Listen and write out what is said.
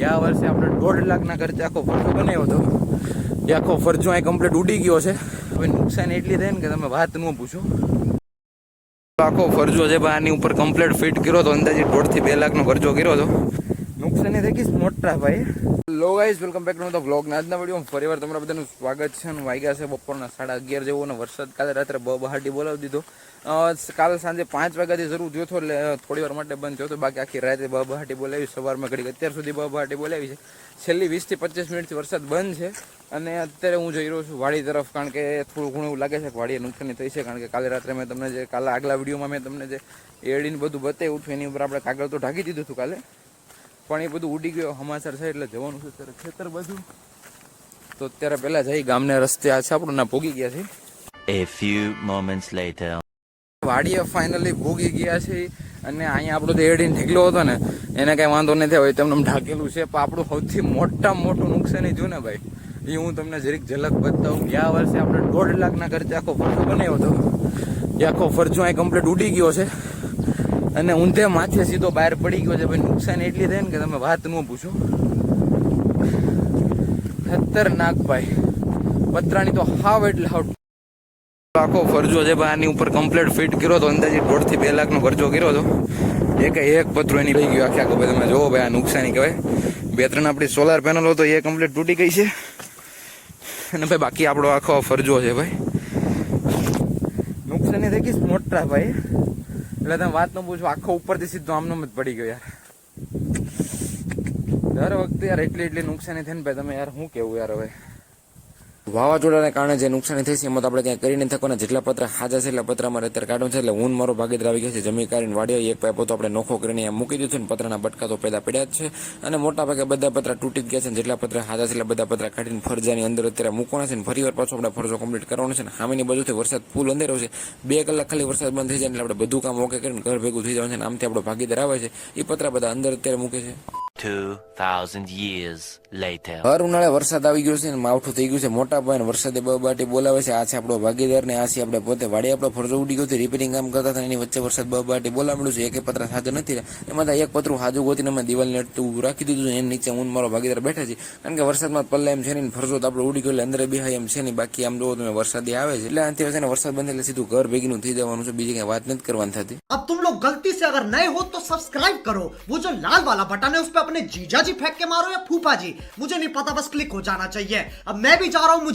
ગયા વર્ષે આપણે 1.5 લાખના ખર્ચે આખો ફરજો બનાવ્યો હતો. એ આખો ફરજો અહીં કમ્પ્લીટ ઉડી ગયો છે. હવે નુકસાન એટલી થાય ને કે તમે વાત ન પૂછો. આખો ફરજો છે ભાઈ, આની ઉપર કમ્પ્લીટ ફિટ કર્યો હતો. અંદાજે 1.5 થી 2 લાખનો ખર્ચો કર્યો હતો. નુકસાની થઈ ગઈ મોટા ભાઈ. લો guys, welcome back to the vlog. આજના વિડીયોમાં ફરીવાર તમારા બધાનું સ્વાગત છે. વાગ્યા છે બપોરના 11:30 જેવો, અને વરસાદ કાલે રાત્રે બહાટી બોલાવી દીધો. કાલ સાંજે 5 વાગ્યાથી શરૂ થયો હતો, એટલે થોડી વાર માટે બંધ થયો હતો. બાકી આખી રાતે બહાટી બોલાવી, સવારમાં ઘડી અત્યાર સુધી બહાટી બોલાવી છે. છેલ્લી 20 થી 25 મિનિટથી વરસાદ બંધ છે. અને અત્યારે હું જઈ રહ્યો છું વાડી તરફ, કારણ કે થોડું ઘણું એવું લાગે છે કે વાડીએ નુકસાની થઈ છે. કારણ કે કાલે રાત્રે મેં તમને જે આગલા વિડીયોમાં મેં તમને જે એડીને બધું બતાવ્યું હતું, એની ઉપર આપણે કાગળ તો ઢાંકી દીધું હતું કાલે, પણ એ બધું ઉડી ગયો સમાચાર છે. એટલે જવાનું છે અત્યારે ખેતર બાજુ. તો અત્યારે પહેલા જઈ ગામને રસ્તે આ છે આપણું ના ભોગી ગયા છે. A few moments later. વાડીએ ફાઇનલી ભોગી ગયા છે. અને અહીંયા આપણો જે એડીને ઢીકલો હતો ને, એને કઈ વાંધો નથી હોય, તેમને ઢાંકેલું છે. પણ આપણું સૌથી મોટામાં મોટું નુકસાની જો ને ભાઈ, એ હું તમને જરીક ઝલક બતાવું. ગયા વર્ષે આપણે 1.5 લાખના ખર્ચે આખો ફરજો બનાવ્યો હતો. એ આખો ફરજો અહીં કમ્પ્લીટ ઉડી ગયો છે. અને ઊંધે માથે સીધો બહાર પડી ગયો છે. ભાઈ નુકસાન એટલી થાય ને કે તમે વાત ન પૂછો. ખતરનાક ભાઈ, પતરાની તો હાવ એટલે હાવ. આખો ફરજો છે ભાઈ, આની ઉપર કમ્પ્લીટ ફિટ કર્યો હતો. અંદાજે 1.5 થી 2 લાખનો ખર્ચો કર્યો હતો. એક પતરો એની રહી ગયો આખા. ભાઈ તમે જોવો ભાઈ, આ નુકસાની કહેવાય. 2-3 આપણી સોલાર પેનલ હતો, એ કમ્પ્લીટ તૂટી ગઈ છે. અને ભાઈ બાકી આપણો આખો ફરજો છે ભાઈ, નુકસાની થઈ ગઈ મોટા ભાઈ. એટલે તમે વાત ન પૂછો, આખો ઉપરથી સીધો આમનો જ પડી ગયો યાર. દર વખતે યાર એટલી નુકસાની થાય ને ભાઈ, તમે યાર શું કેવું યાર. હવે વાવાઝોડાને કારણે જે નુકસાની થઈ છે એમાં તો આપણે ક્યાંય કરી નથી થવાના. જેટલા પતરા હાજા છે એટલા પતરા અમારે અત્યારે કાઢવાનું છે. એટલે હું મારો ભાગીદાર આવી ગયો છે. જમી કાઢીને વાડીઓ એક પાઇપો તો આપણે નોખો કરીને અહીંયા મૂકી દીધું ને પતરાના બટકા તો પેદા પડ્યા જ છે. અને મોટા ભાગે બધા પતરા તૂટી જ ગયા છે. જેટલા પતરા હાજા છે એટલા બધા પતરા કાઢીને ફરજાની અંદર અત્યારે મૂકવાના છે. ને ફરી વાર પાછો આપણે ફરજો કમ્પ્લીટ કરવાનો છે. ને સામેની બાજુથી વરસાદ ફૂલ અંધેરો છે. 2 કલાક ખાલી વરસાદ બંધ થઈ જાય એટલે આપણે બધું કામ ઓકે કરીને ઘર ભેગું થઈ જવાનું છે. આમથી આપણો ભાગીદાર આવે છે, એ પતરા બધા અંદર અત્યારે મૂકે છે. 2000 years later. હર ઉનાળે વરસાદ આવી ગયો છે ને માવઠું થઈ ગયું છે. મોટા ભાઈને વરસાદે બબાટી બોલાવે છે. આ છે આપણો ભાગીદાર ને આ છે આપણે પોતે. વાડી આપણો ફરજો ઉડી ગયો છે. રિપેરિંગ કામ કરતા હતા, એની વચ્ચે વરસાદ બબાટી બોલાવ્યું છે. એક પતરા હાજર નથી. એમાં એક પતરું હાજુ ગોતીને અમે દિવાલને ઊભું રાખી દીધું છે. એની નીચે હું મારો ભાગીદાર બેઠા છે. કારણ કે વરસાદમાં પલ્લા એમ છે ને, ફરજો તો આપણે ઉડી ગયો એટલે અંદર બેહાય એમ છે ને. બાકી આમ જોવો તમે વરસાદી આવે છે એટલે આનાથી છે ને વરસાદ બંધ એટલે સીધું ઘર ભેગીનું થઈ જવાનું છે. બીજી કઈ વાત નથી કરવાની થતી. अब तुम लोग गलती से अगर नए हो तो सब्सक्राइब करो. वो जो लाल वाला बटन है उस पे अपने जीजा जी फेंक के मारो या फूफा जी, मुझे नहीं पता, बस क्लिक हो जाना चाहिए. अब मैं भी जा रहा हूं. मुझे